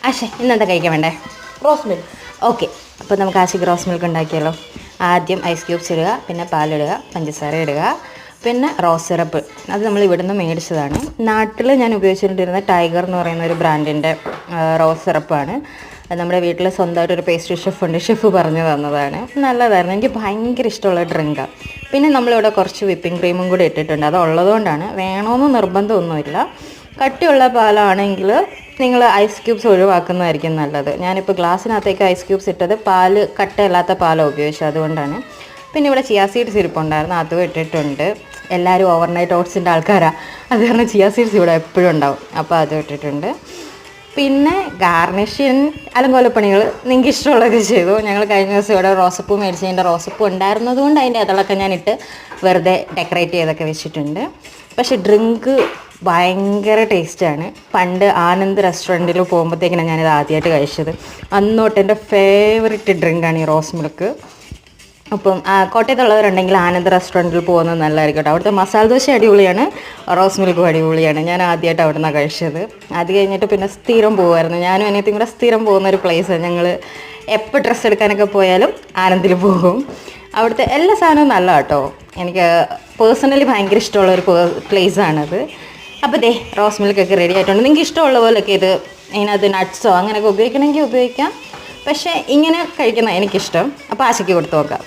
ആശേ ഇന്നെന്താ കഴിക്കാൻ വേണ്ടേ? Rose milk. ഓക്കെ, അപ്പോൾ നമുക്ക് ആശയ്ക്ക് റോസ് മിൽക്ക് ഉണ്ടാക്കിയാലോ. ആദ്യം ഐസ് ക്യൂബ്സ് ഇടുക, പിന്നെ പാലിടുക, പഞ്ചസാര ഇടുക, പിന്നെ റോസ് സിറപ്പ്. അത് നമ്മൾ ഇവിടുന്ന് മേടിച്ചതാണ്. നാട്ടിൽ ഞാൻ ഉപയോഗിച്ചുകൊണ്ടിരുന്ന ടൈഗർ എന്ന് പറയുന്ന ഒരു ബ്രാൻഡിൻ്റെ റോസ് സിറപ്പാണ്. നമ്മുടെ വീട്ടിൽ സ്വന്തമായിട്ടൊരു പേസ്ട്രി ഷെഫുണ്ട്, ഷെഫ് പറഞ്ഞു തന്നതാണ്. നല്ലതായിരുന്നു, എനിക്ക് ഭയങ്കര ഇഷ്ടമുള്ള ഡ്രിങ്കാണ്. പിന്നെ നമ്മളിവിടെ കുറച്ച് വിപ്പിംഗ് ക്രീമും കൂടി ഇട്ടിട്ടുണ്ട്. അത് ഉള്ളതുകൊണ്ടാണ്, വേണമെന്ന് നിർബന്ധമൊന്നുമില്ല. കട്ടിയുള്ള പാലാണെങ്കിൽ നിങ്ങൾ ഐസ് ക്യൂബ്സ് ഒഴിവാക്കുന്നതായിരിക്കും നല്ലത്. ഞാനിപ്പോൾ ഗ്ലാസ്സിനകത്തേക്ക് ഐസ് ക്യൂബ്സ് ഇട്ടത് പാല് കട്ടയല്ലാത്ത പാലാണ് ഉപയോഗിച്ചത്, അതുകൊണ്ടാണ്. പിന്നെ ഇവിടെ ചിയാ സീഡ്സ് ഇരിപ്പുണ്ടായിരുന്നു, അതും ഇട്ടിട്ടുണ്ട്. എല്ലാവരും ഓവർനൈറ്റ് ഓട്സിൻ്റെ ആൾക്കാരാണ്, അത് കാരണം ചിയാ സീഡ്സ് ഇവിടെ എപ്പോഴും ഉണ്ടാവും, അപ്പോൾ അതും ഇട്ടിട്ടുണ്ട്. പിന്നെ ഗാർണിഷ്യൻ അലങ്കോലപ്പണികൾ നിങ്ങൾക്ക് ഇഷ്ടമുള്ളതൊക്കെ ചെയ്തു. ഞങ്ങൾ കഴിഞ്ഞ ദിവസം ഇവിടെ റോസപ്പൂ മേടിച്ചതിൻ്റെ റോസപ്പൂ ഉണ്ടായിരുന്നത് കൊണ്ട് അതിൻ്റെ അതളൊക്കെ ഞാനിട്ട് വെറുതെ ഡെക്കറേറ്റ് ചെയ്തൊക്കെ വെച്ചിട്ടുണ്ട്. പക്ഷേ ഡ്രിങ്ക് ഭയങ്കര ടേസ്റ്റാണ്. പണ്ട് ആനന്ദ് റെസ്റ്റോറൻറ്റിൽ പോകുമ്പോഴത്തേക്കിനാണ് ഞാനിത് ആദ്യമായിട്ട് കഴിച്ചത്. അന്നോട്ട് എൻ്റെ ഫേവററ്റ് ഡ്രിങ്കാണ് ഈ റോസ് മിൽക്ക്. അപ്പം കോട്ടയത്തുള്ളവരുണ്ടെങ്കിൽ ആനന്ദ് റെസ്റ്റോറൻറ്റിൽ പോകുന്നത് നല്ലതായിരിക്കും കേട്ടോ. അവിടുത്തെ മസാല ദോശ അടിപൊളിയാണ്, റോസ് മിൽക്കും അടിപൊളിയാണ്. ഞാൻ ആദ്യമായിട്ട് അവിടെ നിന്നാണ് കഴിച്ചത്. അത് കഴിഞ്ഞിട്ട് പിന്നെ സ്ഥിരം പോകുമായിരുന്നു, ഞാനും അനിയത്തിയും കൂടെ സ്ഥിരം പോകുന്നൊരു പ്ലേസാണ്. ഞങ്ങൾ എപ്പോൾ ഡ്രസ്സ് എടുക്കാനൊക്കെ പോയാലും ആനന്ദിൽ പോകും. അവിടുത്തെ എല്ലാ സാധനവും നല്ല കേട്ടോ. എനിക്ക് പേഴ്സണലി ഭയങ്കര ഇഷ്ടമുള്ളൊരു പ്ലേസാണത്. അപ്പോൾ ദേ റോസ് മിൽക്കൊക്കെ റെഡി ആയിട്ടുണ്ട്. നിങ്ങൾക്ക് ഇഷ്ടമുള്ള പോലെയൊക്കെ ഇത് ഇതിനകത്ത് നട്ട്സോ അങ്ങനെയൊക്കെ ഉപയോഗിക്കണമെങ്കിൽ ഉപയോഗിക്കാം. പക്ഷേ ഇങ്ങനെ കഴിക്കുന്ന എനിക്കിഷ്ടം. അപ്പോൾ ആശയ്ക്ക് കൊടുത്ത് നോക്കാം.